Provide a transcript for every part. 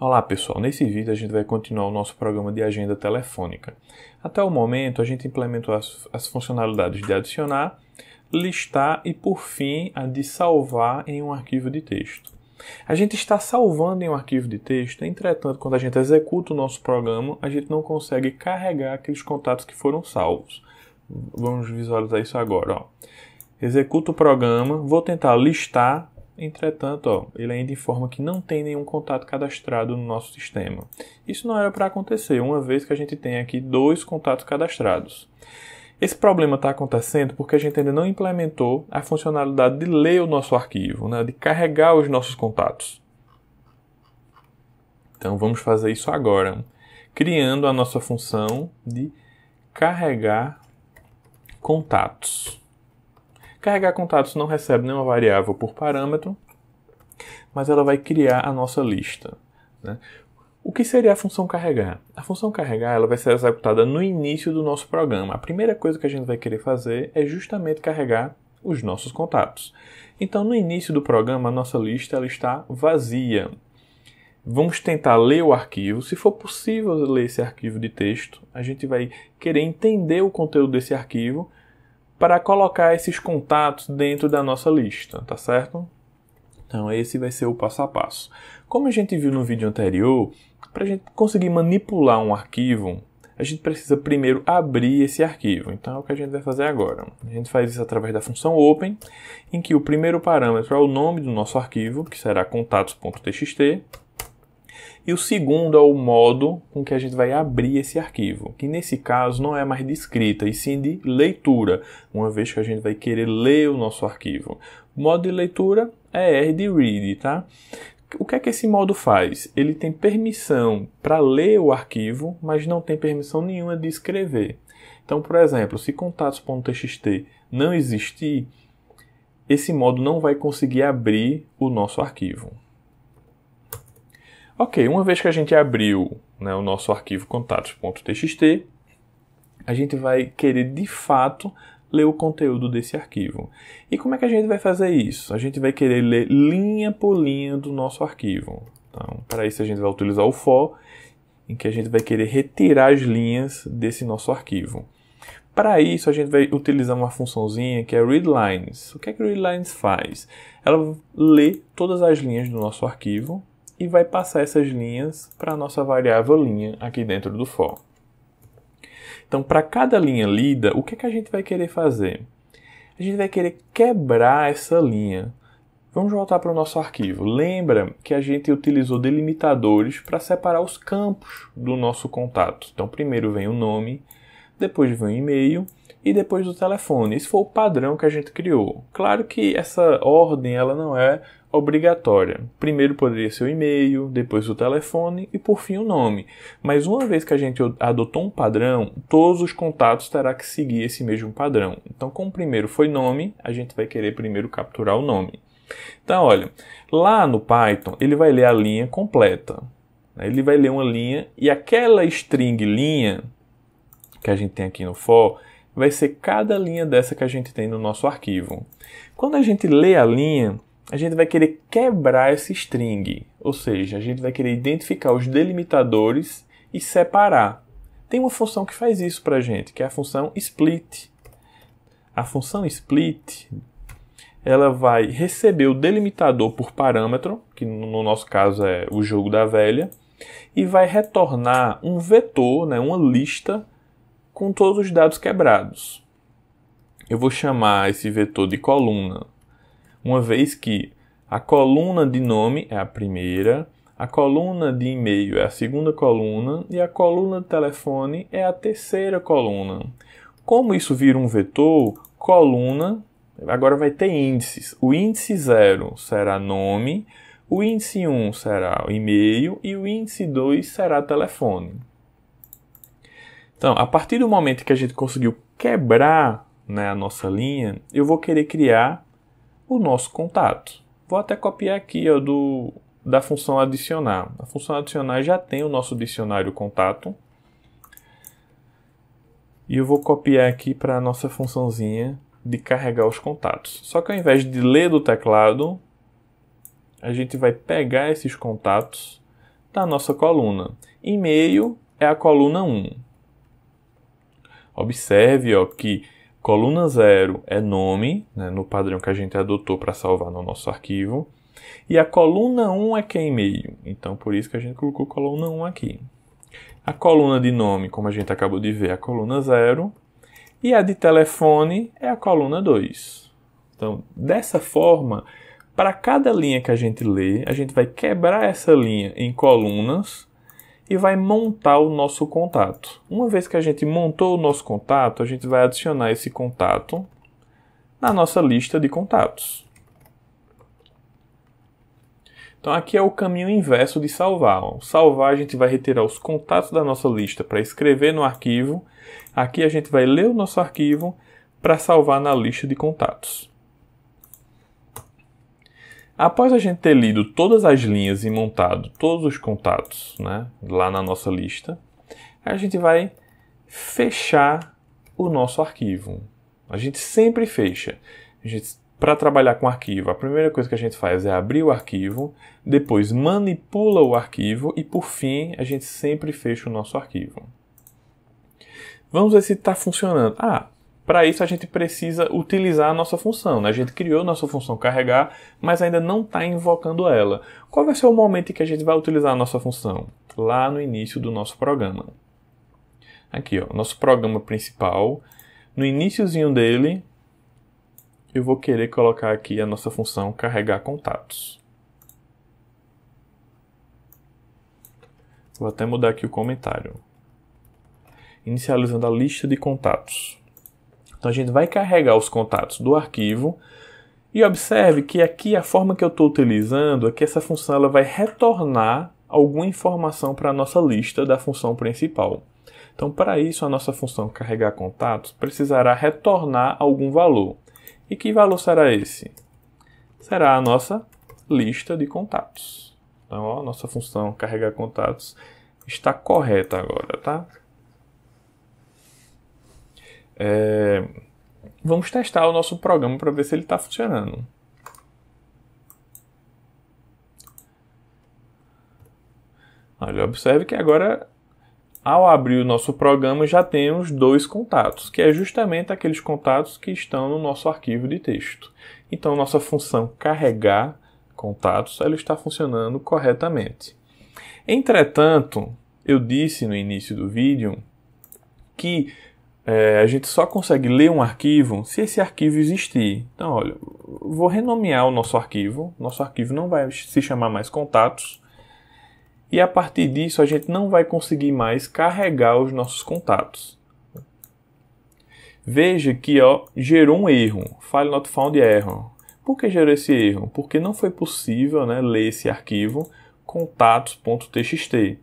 Olá pessoal, nesse vídeo a gente vai continuar o nosso programa de agenda telefônica. Até o momento a gente implementou as funcionalidades de adicionar, listar e por fim a de salvar em um arquivo de texto. A gente está salvando em um arquivo de texto, entretanto quando a gente executa o nosso programa a gente não consegue carregar aqueles contatos que foram salvos. Vamos visualizar isso agora. Executo o programa, vou tentar listar. Entretanto, ele ainda informa que não tem nenhum contato cadastrado no nosso sistema. Isso não era para acontecer, uma vez que a gente tem aqui 2 contatos cadastrados. Esse problema está acontecendo porque a gente ainda não implementou a funcionalidade de ler o nosso arquivo, de carregar os nossos contatos. Então vamos fazer isso agora, criando a nossa função de carregar contatos. Carregar contatos não recebe nenhuma variável por parâmetro, mas ela vai criar a nossa lista. O que seria a função carregar? A função carregar ela vai ser executada no início do nosso programa. A primeira coisa que a gente vai querer fazer é justamente carregar os nossos contatos. Então, no início do programa, a nossa lista ela está vazia. Vamos tentar ler o arquivo. Se for possível ler esse arquivo de texto, a gente vai querer entender o conteúdo desse arquivo para colocar esses contatos dentro da nossa lista, tá certo? Então esse vai ser o passo a passo. Como a gente viu no vídeo anterior, para a gente conseguir manipular um arquivo, a gente precisa primeiro abrir esse arquivo. Então é o que a gente vai fazer agora. A gente faz isso através da função open, em que o primeiro parâmetro é o nome do nosso arquivo, que será contatos.txt, e o segundo é o modo com que a gente vai abrir esse arquivo, que nesse caso não é mais de escrita, e sim de leitura, uma vez que a gente vai querer ler o nosso arquivo. O modo de leitura é R de read, tá? O que é que esse modo faz? Ele tem permissão para ler o arquivo, mas não tem permissão nenhuma de escrever. Então, por exemplo, se contatos.txt não existir, esse modo não vai conseguir abrir o nosso arquivo. Ok, uma vez que a gente abriu o nosso arquivo contatos.txt, a gente vai querer de fato ler o conteúdo desse arquivo. E como é que a gente vai fazer isso? A gente vai querer ler linha por linha do nosso arquivo. Então, para isso a gente vai utilizar o for, em que a gente vai querer retirar as linhas desse nosso arquivo. Para isso a gente vai utilizar uma funçãozinha que é readLines. O que é que readLines faz? Ela lê todas as linhas do nosso arquivo e vai passar essas linhas para a nossa variável linha aqui dentro do for. Então, para cada linha lida, o que é que a gente vai querer fazer? A gente vai querer quebrar essa linha. Vamos voltar para o nosso arquivo. Lembra que a gente utilizou delimitadores para separar os campos do nosso contato. Então, primeiro vem o nome, depois vem o e-mail e depois o telefone. Esse foi o padrão que a gente criou. Claro que essa ordem ela não é obrigatória. Primeiro poderia ser o e-mail, depois o telefone e por fim o nome. Mas uma vez que a gente adotou um padrão, todos os contatos terão que seguir esse mesmo padrão. Então, como primeiro foi nome, a gente vai querer primeiro capturar o nome. Então, olha, lá no Python ele vai ler a linha completa. Ele vai ler uma linha e aquela string linha que a gente tem aqui no for vai ser cada linha dessa que a gente tem no nosso arquivo. Quando a gente lê a linha, a gente vai querer quebrar essa string, ou seja, a gente vai querer identificar os delimitadores e separar. Tem uma função que faz isso para a gente, que é a função split. A função split, ela vai receber o delimitador por parâmetro, que no nosso caso é o jogo da velha, e vai retornar um vetor, uma lista com todos os dados quebrados. Eu vou chamar esse vetor de coluna, uma vez que a coluna de nome é a primeira, a coluna de e-mail é a segunda coluna e a coluna de telefone é a terceira coluna. Como isso vira um vetor, coluna agora vai ter índices. O índice 0 será nome, o índice 1 será o e-mail e o índice 2 será telefone. Então, a partir do momento que a gente conseguiu quebrar a nossa linha, eu vou querer criar o nosso contato. Vou até copiar aqui da função adicionar. A função adicionar já tem o nosso dicionário contato. E eu vou copiar aqui para a nossa funçãozinha de carregar os contatos. Só que ao invés de ler do teclado, a gente vai pegar esses contatos da nossa coluna. E-mail é a coluna 1. Observe que coluna 0 é nome, né, no padrão que a gente adotou para salvar no nosso arquivo. E a coluna 1 é que é e-mail. Então, por isso que a gente colocou coluna 1 aqui. A coluna de nome, como a gente acabou de ver, é a coluna 0. E a de telefone é a coluna 2. Então, dessa forma, para cada linha que a gente lê, a gente vai quebrar essa linha em colunas e vai montar o nosso contato. Uma vez que a gente montou o nosso contato, a gente vai adicionar esse contato na nossa lista de contatos. Então aqui é o caminho inverso de salvar. Salvar, a gente vai retirar os contatos da nossa lista para escrever no arquivo. Aqui a gente vai ler o nosso arquivo para salvar na lista de contatos. Após a gente ter lido todas as linhas e montado todos os contatos, né, lá na nossa lista, a gente vai fechar o nosso arquivo. A gente sempre fecha. Para trabalhar com arquivo, a primeira coisa que a gente faz é abrir o arquivo, depois manipula o arquivo e, por fim, a gente sempre fecha o nosso arquivo. Vamos ver se está funcionando. Para isso a gente precisa utilizar a nossa função, né? A gente criou a nossa função carregar, mas ainda não está invocando ela. Qual vai ser o momento em que a gente vai utilizar a nossa função? Lá no início do nosso programa. Aqui, ó, nosso programa principal. No iniciozinho dele, eu vou querer colocar aqui a nossa função carregar contatos. Vou até mudar aqui o comentário. Inicializando a lista de contatos. Então a gente vai carregar os contatos do arquivo e observe que aqui a forma que eu estou utilizando é que essa função ela vai retornar alguma informação para a nossa lista da função principal. Então para isso a nossa função carregar contatos precisará retornar algum valor. E que valor será esse? Será a nossa lista de contatos. Então, ó, nossa função carregar contatos está correta agora, tá? Vamos testar o nosso programa para ver se ele está funcionando. Olha, observe que agora, ao abrir o nosso programa, já temos 2 contatos, que é justamente aqueles contatos que estão no nosso arquivo de texto. Então, nossa função carregar contatos, ela está funcionando corretamente. Entretanto, eu disse no início do vídeo que a gente só consegue ler um arquivo se esse arquivo existir. Então, olha, vou renomear o nosso arquivo. Nosso arquivo não vai se chamar mais contatos. E a partir disso, a gente não vai conseguir mais carregar os nossos contatos. Veja que gerou um erro. File not found error. Por que gerou esse erro? Porque não foi possível, né, ler esse arquivo contatos.txt.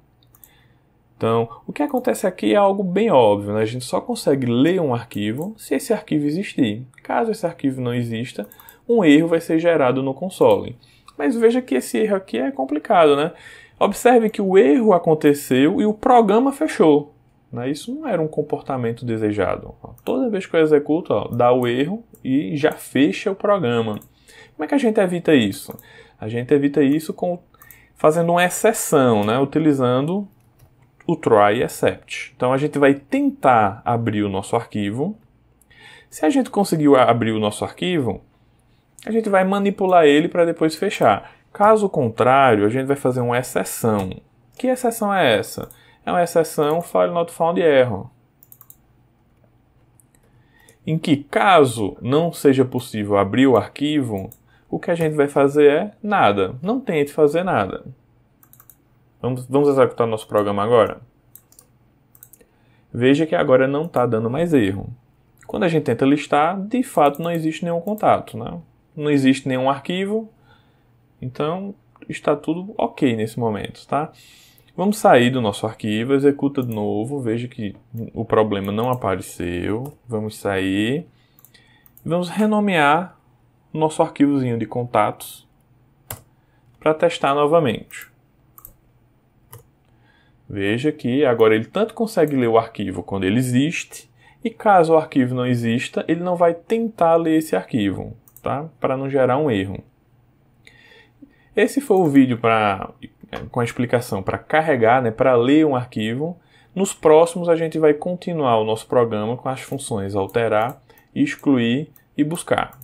Então, o que acontece aqui é algo bem óbvio, né? A gente só consegue ler um arquivo se esse arquivo existir. Caso esse arquivo não exista, um erro vai ser gerado no console. Mas veja que esse erro aqui é complicado, né? Observe que o erro aconteceu e o programa fechou. Né? Isso não era um comportamento desejado. Toda vez que eu executo, dá o erro e já fecha o programa. Como é que a gente evita isso? A gente evita isso fazendo uma exceção, né? Utilizando o try except. Então a gente vai tentar abrir o nosso arquivo. Se a gente conseguiu abrir o nosso arquivo, a gente vai manipular ele para depois fechar. Caso contrário, a gente vai fazer uma exceção. Que exceção é essa? É uma exceção file not found error. Em que, caso não seja possível abrir o arquivo, o que a gente vai fazer é nada. Não tente fazer nada. Vamos executar nosso programa agora? Veja que agora não está dando mais erro. Quando a gente tenta listar, de fato não existe nenhum contato, né? Não existe nenhum arquivo. Então, está tudo ok nesse momento, tá? Vamos sair do nosso arquivo, executa de novo, veja que o problema não apareceu. Vamos sair. Vamos renomear o nosso arquivozinho de contatos para testar novamente. Veja que agora ele tanto consegue ler o arquivo quando ele existe, e caso o arquivo não exista, ele não vai tentar ler esse arquivo, tá? Para não gerar um erro. Esse foi o vídeo para com a explicação para carregar, né, para ler um arquivo. Nos próximos a gente vai continuar o nosso programa com as funções alterar, excluir e buscar.